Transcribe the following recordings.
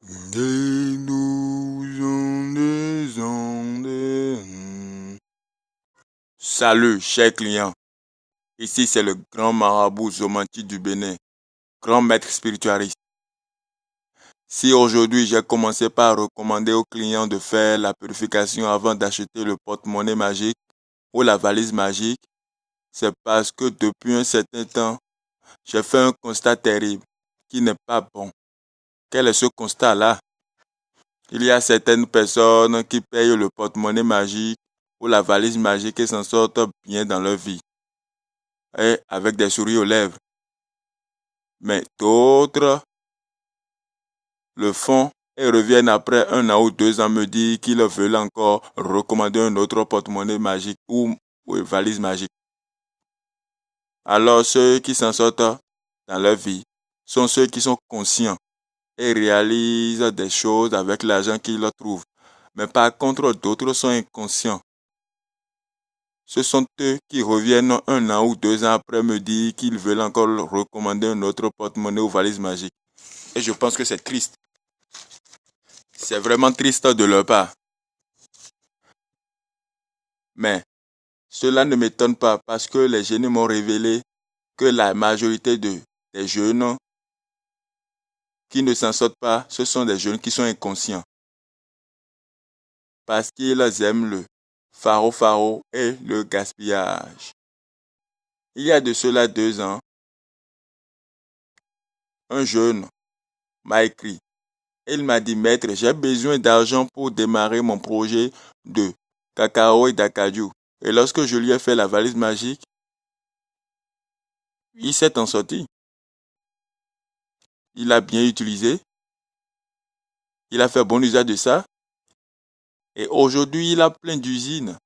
Des ondes. Salut, chers clients. Ici, c'est le grand marabout Zomanti du Bénin, grand maître spiritualiste. Si aujourd'hui, j'ai commencé par recommander aux clients de faire la purification avant d'acheter le porte-monnaie magique ou la valise magique, c'est parce que depuis un certain temps, j'ai fait un constat terrible qui n'est pas bon. Quel est ce constat-là? Il y a certaines personnes qui payent le porte-monnaie magique ou la valise magique et s'en sortent bien dans leur vie, et avec des sourires aux lèvres. Mais d'autres le font et reviennent après 1 an ou 2 ans me dire qu'ils veulent encore recommander un autre porte-monnaie magique ou valise magique. Alors ceux qui s'en sortent dans leur vie sont ceux qui sont conscients et réalisent des choses avec l'argent qu'ils trouvent. Mais par contre, d'autres sont inconscients. Ce sont eux qui reviennent 1 an ou 2 ans après me dire qu'ils veulent encore recommander un autre porte-monnaie ou valise magique. Et je pense que c'est triste. C'est vraiment triste de leur part. Mais cela ne m'étonne pas parce que les génies m'ont révélé que la majorité des jeunes qui ne s'en sortent pas, ce sont des jeunes qui sont inconscients. Parce qu'ils aiment le faro et le gaspillage. Il y a de cela 2 ans, un jeune m'a écrit. Il m'a dit, maître, j'ai besoin d'argent pour démarrer mon projet de cacao et d'acajou. Et lorsque je lui ai fait la valise magique, il s'est en sorti. Il a bien utilisé. Il a fait bon usage de ça. Et aujourd'hui, il a plein d'usines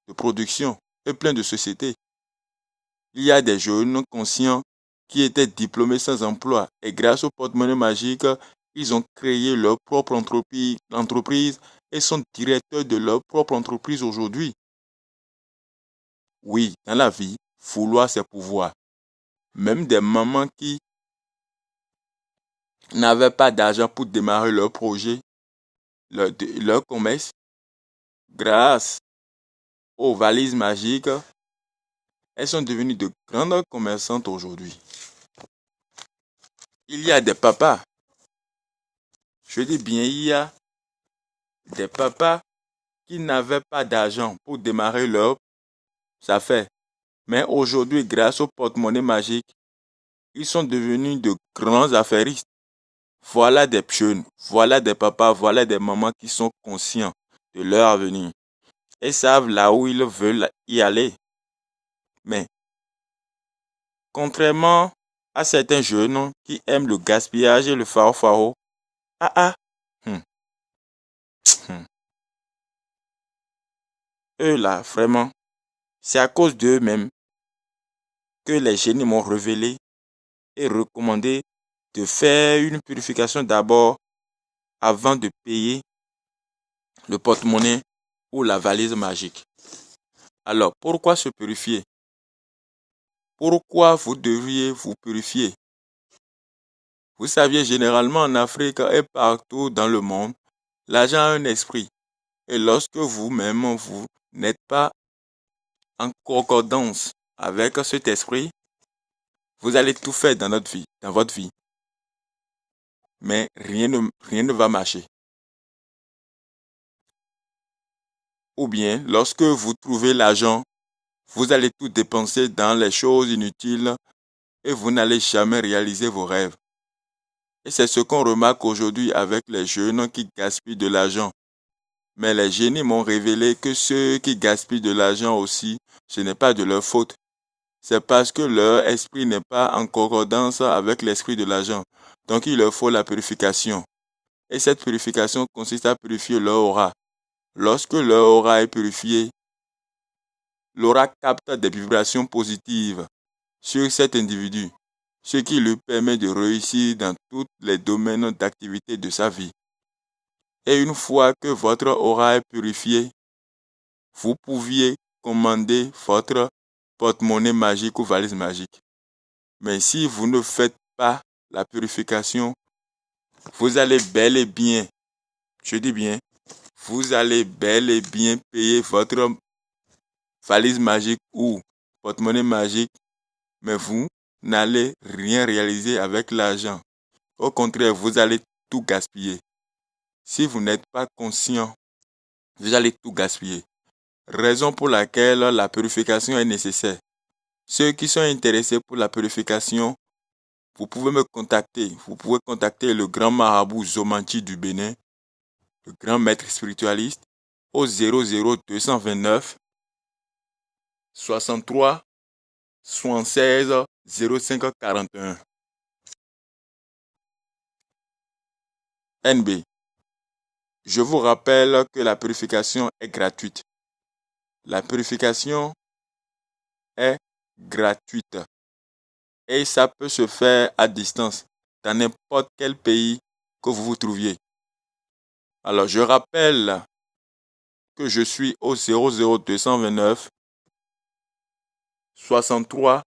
de production et plein de sociétés. Il y a des jeunes conscients qui étaient diplômés sans emploi. Et grâce au porte-monnaie magique, ils ont créé leur propre entreprise et sont directeurs de leur propre entreprise aujourd'hui. Oui, dans la vie, vouloir c'est pouvoir. Même des mamans qui n'avaient pas d'argent pour démarrer leur projet, leur commerce, grâce aux valises magiques, elles sont devenues de grandes commerçantes aujourd'hui. Il y a des papas, je dis bien, il y a des papas qui n'avaient pas d'argent pour démarrer leur affaires. Mais aujourd'hui, grâce au porte-monnaie magique, ils sont devenus de grands affairistes. Voilà des jeunes, voilà des papas, voilà des mamans qui sont conscients de leur avenir et savent là où ils veulent y aller. Mais, contrairement à certains jeunes qui aiment le gaspillage et le faro, eux là, vraiment, c'est à cause d'eux-mêmes que les génies m'ont révélé et recommandé de faire une purification d'abord avant de payer le porte-monnaie ou la valise magique. Alors, pourquoi se purifier? Pourquoi vous devriez vous purifier? Vous saviez, généralement en Afrique et partout dans le monde, l'argent a un esprit. Et lorsque vous-même, vous n'êtes pas en concordance avec cet esprit, vous allez tout faire dans votre vie. Mais rien ne va marcher. Ou bien, lorsque vous trouvez l'argent, vous allez tout dépenser dans les choses inutiles et vous n'allez jamais réaliser vos rêves. Et c'est ce qu'on remarque aujourd'hui avec les jeunes qui gaspillent de l'argent. Mais les génies m'ont révélé que ceux qui gaspillent de l'argent aussi, ce n'est pas de leur faute. C'est parce que leur esprit n'est pas en concordance avec l'esprit de l'argent. Donc il leur faut la purification. Et cette purification consiste à purifier leur aura. Lorsque leur aura est purifiée, l'aura capte des vibrations positives sur cet individu, ce qui lui permet de réussir dans tous les domaines d'activité de sa vie. Et une fois que votre aura est purifiée, vous pouviez commander votre porte-monnaie magique ou valise magique. Mais si vous ne faites pas la purification, vous allez bel et bien, je dis bien, vous allez bel et bien payer votre valise magique ou porte-monnaie magique, mais vous n'allez rien réaliser avec l'argent. Au contraire, vous allez tout gaspiller. Si vous n'êtes pas conscient, vous allez tout gaspiller. Raison pour laquelle la purification est nécessaire. Ceux qui sont intéressés pour la purification, vous pouvez me contacter. Vous pouvez contacter le grand marabout Zomanti du Bénin, le grand maître spiritualiste, au 00229 63 76 05 41. NB. Je vous rappelle que la purification est gratuite. La purification est gratuite. Et ça peut se faire à distance, dans n'importe quel pays que vous vous trouviez. Alors, je rappelle que je suis au 00229 63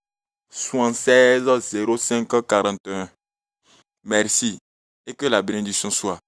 76 05 41. Merci et que la bénédiction soit.